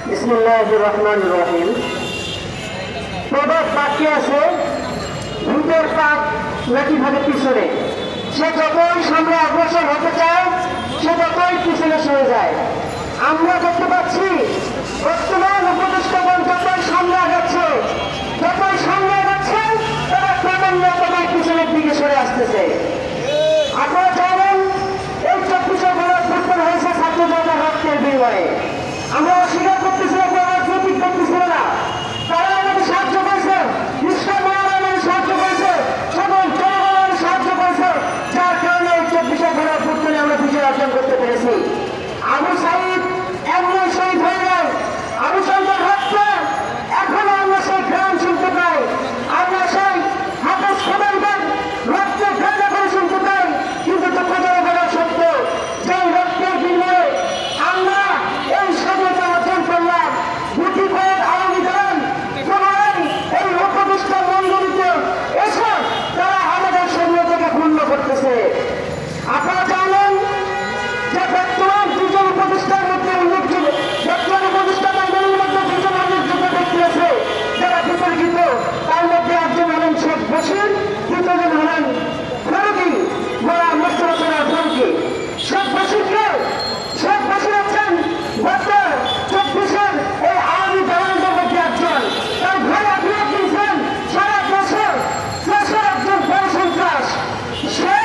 বিসমিল্লাহির রহমানির রহিম। প্রবাদ বাক্যে আছে, ভূতের পাপ নাকি ভাবে পিছনে। সে যতই সামনে অগ্রসর হতে চায় সে ততই পিছনে সরে যায়। আমরা দেখতে পাচ্ছি বর্তমান উপদেষ্টাগণ যতই সামনে আগাচ্ছে তারা ক্রমান্বয়ে পিছনের দিকে সরে আসতেছে। আপনারা জানেন এই 24শে গণঅভ্যুত্থান হয়েছে ছাত্র জনতার রক্তের বিনিময়ে। আমরা অস্বীকার করতেছিলাম, রাজনৈতিক করতেছিল না। তারা আমাদের সাহায্য করেছে, ইসলাম আমাদের সাহায্য করেছে, সকল জনগণ সাহায্য করেছে, যার কারণে এই 24শে গণঅভ্যুত্থানে আমরা বিজয় অর্জন করতে পেরেছি। আবু সাঈদ এমন শহীদ হয়ে যায়, আবু সাঈদের রক্তে এখনো আমরা সেই গ্রাম শুনতে পাই, আমরা সেই হাফেজ খোদাইদের রক্তে গাঁজা করে শুনতে পাই। কিন্তু দুঃখজনক বলা সত্য, সেই রক্তের বিনিময়ে আমরা এই স্বাধীনতা অর্জন করলাম। গুটি কয়েক আওয়ামী দল পুনরায় এই উপদেষ্টা মণ্ডলীতে এসে তারা আমাদের স্বাধীনতাকে ক্ষুণ্ণ করতেছে। আপনারা জানেন যে বর্তমান দুজন উপদেষ্টার মধ্যে উল্লেখযোগ্য, বর্তমান উপদেষ্টা মণ্ডলীর মধ্যে দুজন উল্লেখযোগ্য ব্যক্তি আছে যারা বিতর্কিত। তার মধ্যে একজন হলেন শেখ বশির, দ্বিতীয়জন হলেন ফারুকি গোলাম মোস্তফা সরয়ার ফারুকি। শেখ বশির হচ্ছেন গত 24-এর এই আওয়ামী দলের মধ্যে একজন। তার ভাই আবির দিয়েছেন সারা দেশে একজন বড় সন্ত্রাস। সে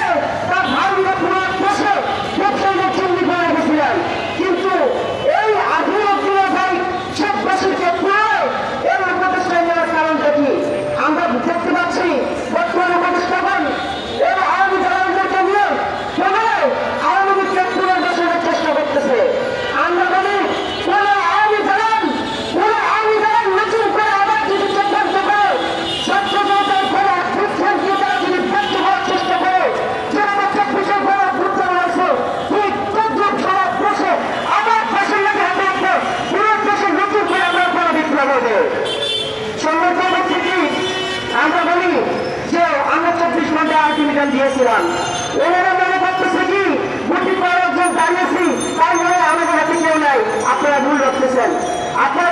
তার ভাইরা পুরো দেশে ব্যবসায়ীদের চুন্ডি করে রেখেছিলেন। কিন্তু এই আবির ভাই শেখ বশিরকে পুরো এর উপদেষ্টা নেওয়ার কারণটা কি? আমরা দেখতে পাচ্ছি বর্তমান উপদেষ্টাগণ এই আওয়ামী দলকে নিয়ে পুনরায় আওয়ামী লীগকে পুনর্বাসনের চেষ্টা করতেছে। আমরা বলি পুরো আওয়ামী দল নতুন করে আবার যদি সিদ্ধান্ত করে ছাত্র জনতার ফলে অভ্যুত্থানকে তারা যদি ব্যর্থ হওয়ার চেষ্টা করে, যেভাবে 24শে গণঅভ্যুত্থান হয়েছে ঠিক তদ্রুপ সারা দেশে আবার দেশের লেগে হাতে রাখবে, পুরো দেশে নতুন করে আমরা গণবিপ্লব হবে। সংগঠন থেকে আমরা বলি যে আমরা 24 ঘন্টা আলটিমেটাম দিয়েছিলাম। ওনারা মনে করতেছে কি গুটি কয়েকজন দাঁড়িয়েছি তাই নয়, আমাদের হাতে কেউ নাই। আপনারা ভুল রাখতেছেন। আপনারা